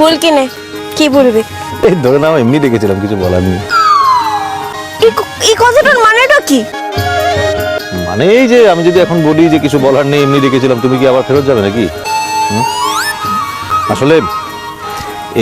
বল কিনে কি বলবি? এই ধরে নাও এমনি ডেকেছিলাম, কিছু বলার নেই। এই কথাটার মানেটা কি? মানে এই যে আমি যদি এখন বলি যে কিছু বলার নেই, এমনি ডেকেছিলাম, তুমি কি আবার ফেরত যাবে নাকি? আসলে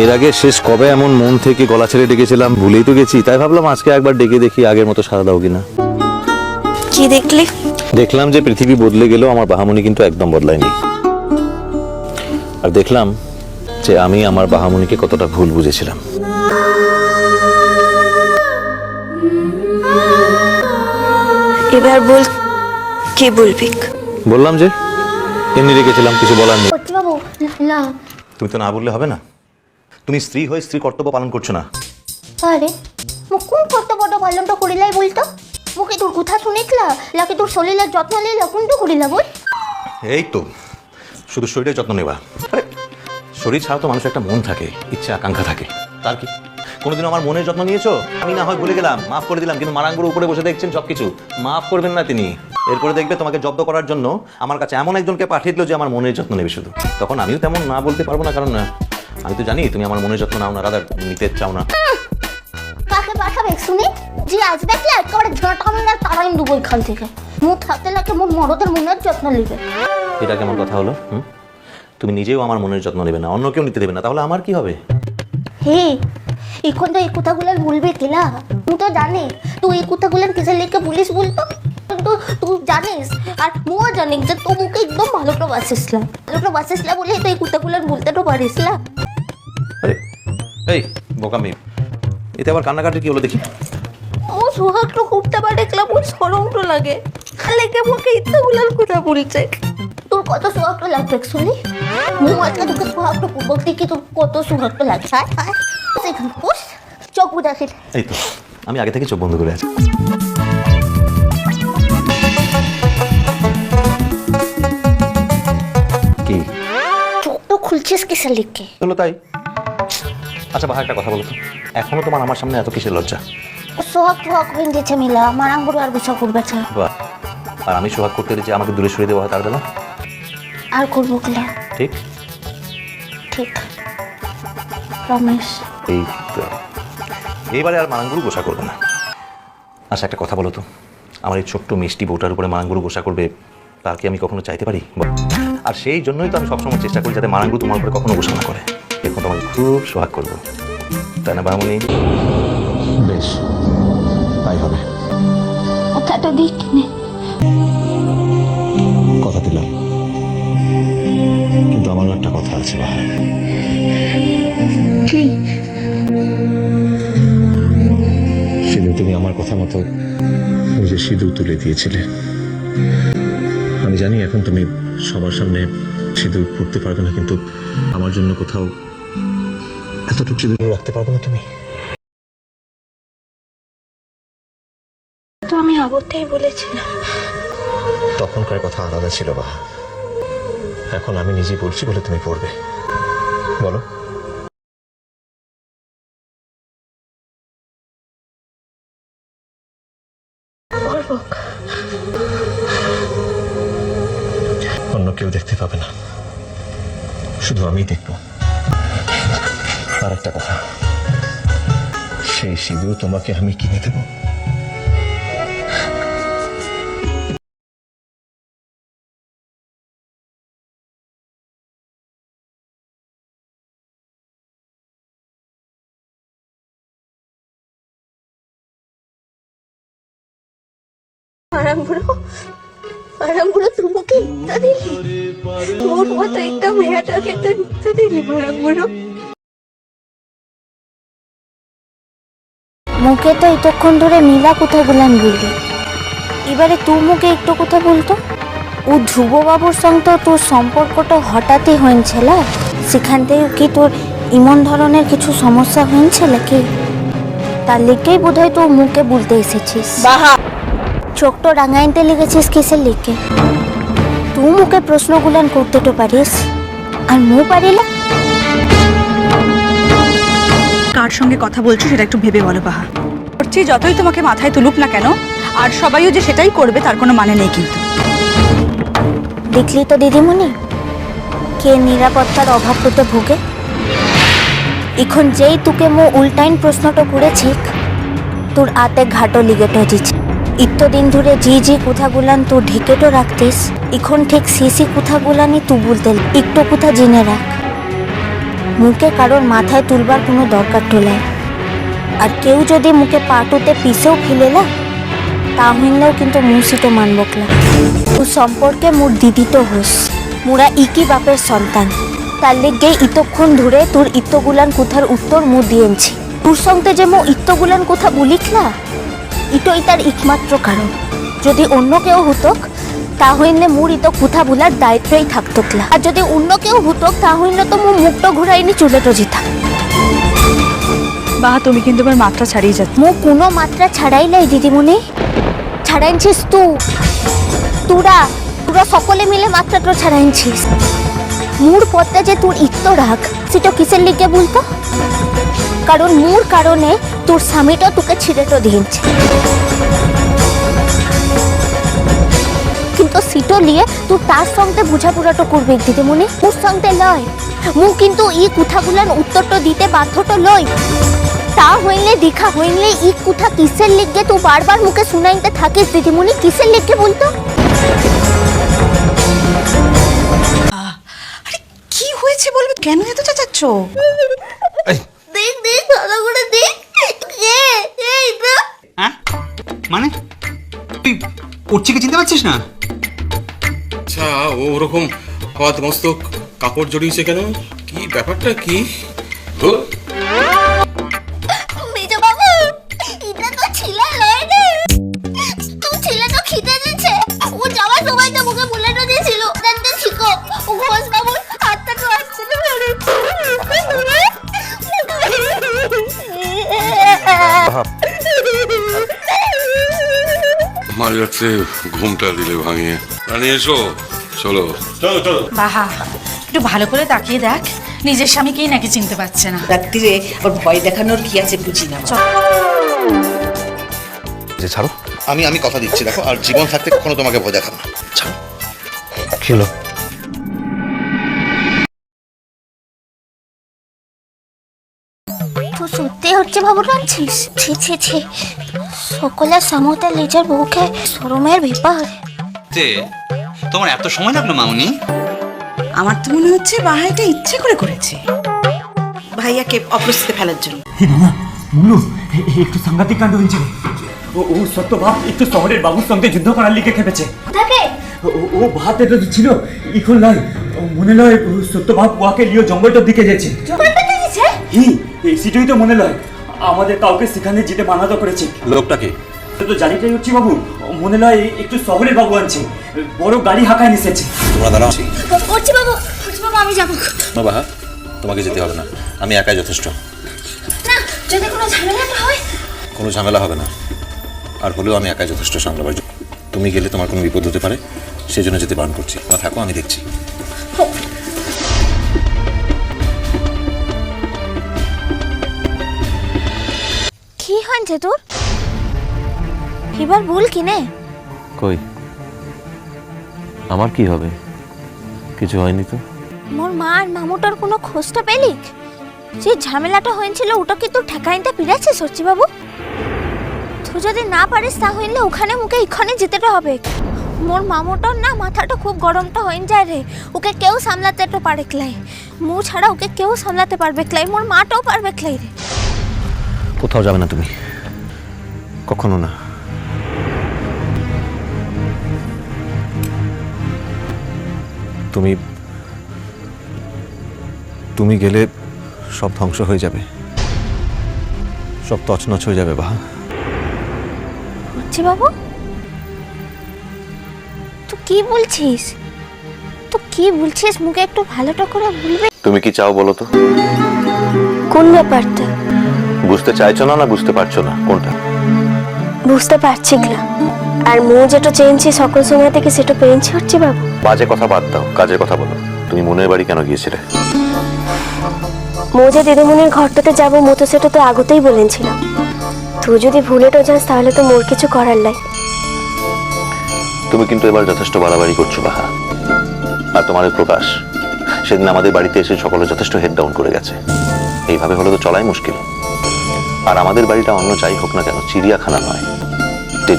এর আগে শেষ কবে এমন মন থেকে গলা ছেড়ে ডেকেছিলাম ভুলেই তো গেছি, তাই ভাবলাম আজকে একবার ডেকে দেখি আগের মতো সাড়া দাও কিনা। কি দেখলি? দেখলাম যে পৃথিবী বদলে গেলেও আমার বাহামণি কিন্তু একদম বদলায়নি। আর দেখলাম যে আমি আমার বাহামণিকে কতটা ভুল বুঝেছিলাম। এবার বল কি বলবি? বললাম যে এমনি রেখেছিলাম, কিছু বলার নেই। বাবু না, তুমি তো না বললে হবে না। তুমি স্ত্রী হয়ে স্ত্রী কর্তব্য পালন করছো না। আরে মুখ কোন কর্তব্যটা পালনটা করিলাই বলতো? মুখে তোর কথা শুনেছিলা লাকি তোর শরীরের যত্ন নিলা কোনটা করিলা বল? এই তো শুধু শরীরের যত্ন নেবা। আরে শরীর ছাড়া তো মানুষের একটা মন থাকে, ইচ্ছা আকাঙ্ক্ষা থাকে, তার কি কোনোদিন আমার মনের যত্ন নিয়েছো? আমি না হয় ভুলে গেলাম, মাফ করে দিলাম, কিন্তু মারাঙ্গুর উপরে বসে দেখছেন সবকিছু, মাফ করবেন না তিনি। এরপরে দেখবে তোমাকে জব্দ করার জন্য আমার কাছে এমন একজনকে পাঠিয়ে দিল যে আমার মনের যত্ন নেবে শুধু। তখন আমিও তেমন না বলতে পারবো না, কারণ আমি তো জানি তুমি আমার মনের যত্ন নাও না, রাদার নিতে চাও না। কাকে পাঠাবে শুনি? যে আসবে কি একেবারে ঝাঁটামি না তারাই দেবো এখান থেকে। মুখ হাতে লাগে মোর মরদের মনের যত্ন নেবে। এটা কেমন কথা হলো? তুমি নিজেও আমার মনের যত্ন নেবে না, অন্য কেউ নিতে দেবে না, তাহলে আমার কি হবে? হে এখন তো এই কথাগুলো বলবে কেলা? তুই তো জানিস তুই এই কথাগুলো কিসের লেগে বলিস বলতো? কিন্তু তুই জানিস আর মো জানিস যে তুই মুখে একদম ভালো করে বাসিসলা, ভালো করে বাসিসলা বলে তো এই কথাগুলো বলতে তো পারিসলা। আরে এই বোকামি, এতে আবার কান্নাকাটি কি হলো দেখি? ও সোহাগটা করতে পারে দেখলাম ওর সরমটা লাগে, লেগে মুখে ইত্যাগুলোর কথা বলছে। তোর কত সোহাগটা লাগবে শুনি? মো আজকে তোকে সোহাগটা বলতে কি তোর কত সোহাগটা লাগছে? সেখানে বস চোখ বুঝাছি। এই তো আমি আগে থেকে চোখ বন্ধ করে আছি। কি চোখ তো খুলছিস কিসের লিখে? হলো তাই? আচ্ছা বাহা, একটা কথা বলো তো, এখনো তোমার আমার সামনে এত কিসের লজ্জা? সোহাগ সোহাগ হয়ে গেছে মিলা মারাং বুড়ো আর গুছা করবে ছাড়া। বাহ, আর আমি সোহাগ করতে যে আমাকে দূরে সরিয়ে দেওয়া হয় তার বেলা আর করবো কিলা? ঠিক ঠিক রমেশ এই তো, এইবারে আর মারাঙ্গুরু গোসা করবে না। আচ্ছা একটা কথা বলো তো, আমার এই ছোট্ট মিষ্টি বউটার উপরে মারাঙ্গুরু গোসা করবে, তার কি আমি কখনো চাইতে পারি? আর সেই জন্যই তো আমি সবসময় চেষ্টা করি যাতে মারাঙ্গুরু তোমার উপরে কখনো গোসা না করে। এখন তোমাকে খুব সোহাগ করবো, তাই না বামুনি? বেশ, তাই হবে। কথাটা দিক নে। কথা দিলাম, কিন্তু আমারও একটা কথা আছে বাহা। কি? সেদিন তুমি আমার কথা মতো নিজের সিঁদুর তুলে দিয়েছিলে। আমি জানি এখন তুমি সবার সামনে সিঁদুর পড়তে পারবে না, কিন্তু আমার জন্য কোথাও এতটুকু সিঁদুর রাখতে পারবে না তুমি? তো আমি আগতেই বলেছিলাম। তখনকার কথা আলাদা ছিল বাহা, এখন আমি নিজেই বলছি বলে তুমি পড়বে। বলো। অন্য কেউ দেখতে পাবে না, শুধু আমি দেখবো। আর একটা কথা, সেই সিঁদুর তোমাকে আমি কিনে দেবো। মারাং বুড়ো তোমাকে ইত্যা দিলি তোর মতো একটা মেয়েটাকে তো ইত্যা দিলি মারাং বুড়ো। মুখে তো এতক্ষণ ধরে মিলা কথা বললাম বললি, এবারে তোর মুখে একটু কথা বলতো। ও ধ্রুববাবুর সঙ্গে তো তোর সম্পর্কটা হঠাৎই হয়েছিল, সেখান থেকে কি তোর এমন ধরনের কিছু সমস্যা হয়েছিল কি? তার লেগেই বোধ হয় তোর মুখে বলতে এসেছিস। বাহা চোখটা রাঙাইতে লেগেছিস কিসের লেগে? তুই মুখে প্রশ্নগুলান করতে তো পারিস, আর মু পারিলা? কার সঙ্গে কথা বলছো সেটা একটু ভেবে বলো বাহা। করছি যতই তোমাকে মাথায় তুলুক না কেন, আর সবাইও যে সেটাই করবে তার কোনো মানে নেই। কিন্তু দেখলি তো দিদিমণি, কে নিরাপত্তার অভাব হতে ভোগে। এখন যেই তোকে মো উল্টাইন প্রশ্নটা করেছি তোর আতে ঘাটো লিগেটো দিচ্ছে ইত্যদিন ধরে জি কথাগুলান তুই ঢেকেটো রাখতিস এখন ঠিক সিসি কথাগুলানি তুই বলতে একটু কথা জেনে রাখ মুখে কারোর মাথায় তুলবার কোনো দরকার টোলায় আর কেউ যদি মুখে পাটুতে পিছেও ফেলেলা তাহলেও কিন্তু মুসিটো মানবকলা ও সম্পর্কে মোর দিদি তো হোস মোরা ইকি বাপের সন্তান তার লেগে ইতক্ষণ ধরে তোর ইত্যগুলান কথার উত্তর মু দিয়েছি তোর সঙ্গে যে মো ইত্যগুলান কথা বলিখলা ইটোই তার একমাত্র কারণ যদি অন্য কেউ হতক তাহলে মোর ইতো কথা বলার দায়িত্বই থাকতকলা আর যদি অন্য কেউ হতক তাহলে তো মো মুখটা ঘুরাইনি চুলেটো যেতাম বাহা তুমি কিন্তু এবার মাত্রা ছাড়িয়ে যাচ্ছ। মো কোনো মাত্রা ছাড়াইলাই দিদিমণি ছাড়াইছিস তোরা সকলে মিলে মাত্রাটা ছাড়াইছিস মোর পথে যে তোর ইত্য রাখ সেটা কিসের লিগে বলতো কারণ মোর কারণে তোর স্বামীটা তোকে ছিঁড়েটো দিয়েছে কিন্তু সিটো লিয়ে তুই তার সঙ্গে বুঝাপড়াটা করবে দিদিমণি মোর সঙ্গে লয় মু কিন্তু ই কথাগুলার উত্তরটা দিতে বাধ্যটা লয় তা হইলে দেখা হইলে ই কথা কিসের লিগে তুই বারবার মুখে শুনাইতে থাকিস দিদিমণি কিসের লিগে বলতো আরে কি হয়েছে বলবে কেন এত চাচাচ্ছ? দেখ দেখ ভালো করে দেখ এই তো হ্যাঁ মানে তুই উচ্চিকে চিনতে পারছিস না? আচ্ছা ও ওরকম হাত মস্তক কাপড় জড়িয়েছে কেন? কি ব্যাপারটা কি? মেজো বাবু এটা তো ছিল লয় রে তো ছিল তো খিদে দিচ্ছে ও যাওয়ার সময় তো মুখে বুলেটও দিয়েছিল দাঁতে শিখো ও ঘোষ বাবু হাতটা তো আসছিল আমার যাচ্ছে ঘুমটা দিলে ভাঙিয়ে রানি এসো চলো চলো চলো বাহা একটু ভালো করে তাকিয়ে দেখ নিজের স্বামীকেই নাকি চিনতে পারছে না। রাত্রিরে ওর ভয় দেখানোর কি আছে বুঝি না। যে ছাড়ো আমি কথা দিচ্ছি দেখো আর জীবন থাকতে কখনো তোমাকে ভয় দেখাবো না ছাড়ো খেলো তো সত্যি হচ্ছে বাবু রাঁধছিস ছি ছি ছি সকলের সামনে নিজের বউকে শরমের ব্যাপার তোমার এত সময় লাগলো মামুনি? আমার তো মনে হচ্ছে বাহা এটা ইচ্ছে করে করেছে ভাইয়াকে অপ্রস্তুতে ফেলার জন্য। মুন্নু একটু সাংঘাতিক কাণ্ড হয়েছে ও সত্যভাব একটু শহরের বাবুর সঙ্গে যুদ্ধ করার লিগে খেপেছে ও ভাতে তো ছিল এখন নয় মনে নয় সত্যভাব ওয়াকে লিও জঙ্গলটার দিকে যাচ্ছে সেটাই তো মনে নয় আমাদের কাউকে সেখানে যেতে মানা করেছে লোকটাকে তো জানিটাই হচ্ছি বাবু মনে নয় একটু শহরের বাবু আনছে বড় গাড়ি হাঁকায় নিছেছে তোমরা দাঁড়াও করছি বাবু আমি যাবো বাহা তোমাকে যেতে হবে না আমি একাই যথেষ্ট না যদি কোনো ঝামেলাটা হয় কোনো ঝামেলা হবে না আর হলেও আমি একাই যথেষ্ট সামলাবার জন্য তুমি গেলে তোমার কোনো বিপদ হতে পারে সেই জন্য যেতে বারণ করছি না থাকো আমি দেখছি কি হয়েছে তোর এবার ভুল কিনে কই আমার কি হবে কিছু হয়নি তো মোর মা আর মামুটার কোনো খোঁজটা পেলি যে ঝামেলাটা হয়েছিল ওটা কি তোর ঠেকাইতে পিড়াচ্ছে সচ্চি বাবু তুই যদি না পারিস তাহলে ওখানে মুখে এখানে যেতেটা হবে মোর মামুটার না মাথাটা খুব গরমটা হয়ে যায় রে ওকে কেউ সামলাতে তো পারে ক্লাই মু ছাড়া ওকে কেউ সামলাতে পারবে ক্লাই মোর মাটাও পারবে ক্লাই রে কোথাও যাবে না তুমি কখনো না তুমি তুমি গেলে সব ধ্বংস হয়ে যাবে সব তছনছ হয়ে যাবে বাহা হচ্ছে বাবু তুই কি বলছিস মুখে একটু ভালোটা করে বলবে তুমি কি চাও বলো তো কোন ব্যাপারটা বুঝতে চাইছো না না বুঝতে পারছো না কোনটা বুঝতে পারছি না আর মু যেটা চেয়েছি সকল সময় থেকে সেটা পেয়েছি হচ্ছে বাবু বাজে কথা বাদ দাও কাজের কথা বলো তুমি মনের বাড়ি কেন গিয়েছিলে মু যে দিদিমণির ঘরটাতে যাবো মো তো সেটা তো আগতেই বলেছিলাম তুই যদি ভুলেটো যাস তাহলে তো মোর কিছু করার নাই তুমি কিন্তু এবার যথেষ্ট বাড়াবাড়ি করছো বাহা আর তোমার প্রকাশ সেদিন আমাদের বাড়িতে এসে সকলে যথেষ্ট হেড ডাউন করে গেছে এইভাবে হলে তো চলাই মুশকিল। আর আমাদের বাড়িটা অন্য যাই হোক না কেন চিড়িয়াখানা নয়,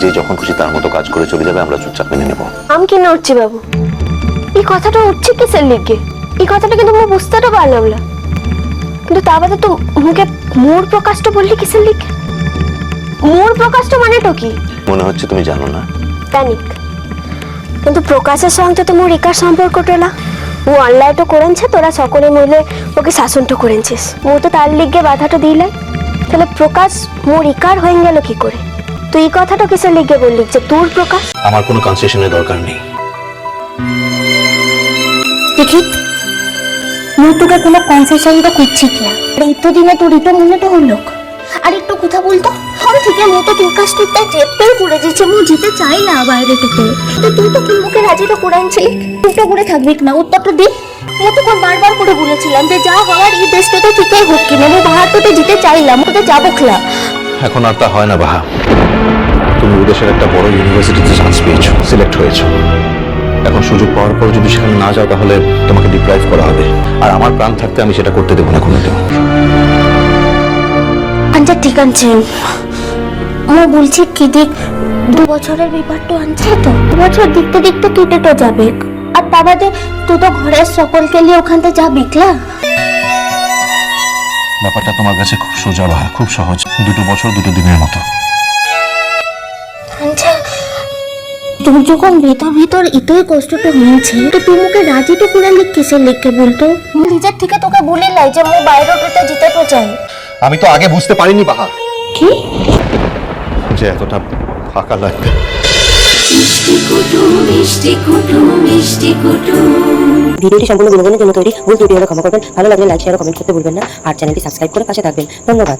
যে যখন খুশি তার মতো কাজ করে চলে যাবে, আমরা চুপচাপ মেনে নেব। আমি কি নড়ছি বাবু? এই কথাটা উঠছে কিসের লিগে? এই কথাটা কিন্তু আমি বুঝতেটা পারলাম না। কিন্তু তা বাদে তো মুখে মোর প্রকাশটা বললি কিসের লিগে? মোর প্রকাশটা মানেটা কি? মনে হচ্ছে তুমি জানো না। জানিক, কিন্তু প্রকাশের সঙ্গে তো মোর একার সম্পর্কটা না। ও অনলাইনটা করেছে, তোরা সকলে মিলে ওকে শাসনটা করেছিস। ও তো তার লিগে বাধাটা দিলাই, তাহলে প্রকাশ মোর ইকার হয়ে গেল কি করে? তুই এই কথাটা কিসের লিগে বললি যে তোর প্রকাশ? আমার কোনো কনসেশনের দরকার নেই। দেখি মুই তোকে কোনো কনসেশন তো করছি না। এই তো দিনে তোর ইটো মনে তো হলো। আর একটু কথা বলতো, আমি ঠিক আছে তো তোর কাছ থেকে চেপেই করে দিচ্ছে। আমি যেতে চাই না বাইরে থেকে। তো তুই তো মুখে রাজিটা করে আনছিলি, চুপটা করে থাকবি না? উত্তরটা দি। আমি তোকে বারবার করে বলেছিলাম যে যা হওয়ার এই দেশটাতে ঠিকই হোক কিনা। আমি বাহারটাতে যেতে চাইলাম, ওটা যাবো খোলা। এখন আর তা হয় না বাহা। তুমি বিদেশের একটা বড় ইউনিভার্সিটিতে চান্স পেয়েছো, সিলেক্ট হয়েছো। এখন সুযোগ পাওয়ার পর যদি সেখানে না যাও তাহলে তোমাকে ডিপ্রাইভ করা হবে। আর আমার প্রাণ থাকতে আমি সেটা করতে দেবো না কোনোদিন। আচ্ছা ঠিক আছে, আমি বলছি কি দেখ, 2 বছরের ব্যাপারটা আনছে তো, 2 বছর দেখতে দেখতে কেটে তো যাবে। আর তা বাদে তুই তো ঘরের সকলকে নিয়ে ওখান থেকে যাবি ক্লা। ব্যাপারটা তোমার কাছে খুব সোজা বাহা, খুব সহজ। 2 বছর 2 দিনের মতো। আচ্ছা তোর যখন ভেতর ভেতর এতই কষ্টটা হয়েছে, তো তুই মুখে রাজি তো করে লিখ কিসের লিখকে বলতো? নিজের থেকে তোকে বলে লাই যে আমি বাইরেটা যেতে তো চাই। আমি তো আগে বুঝতে পারিনি বাহা কি যে এতটা ফাঁকা লাগবে। ভিডিওটি সম্পূর্ণ বিনোদনের জন্য তৈরি, ভুল ত্রুটি হলে ক্ষমা করবেন। ভালো লাগলে লাইক, শেয়ার ও কমেন্ট করতে ভুলবেন না। আর চ্যানেলটি সাবস্ক্রাইব করে পাশে থাকবেন। ধন্যবাদ।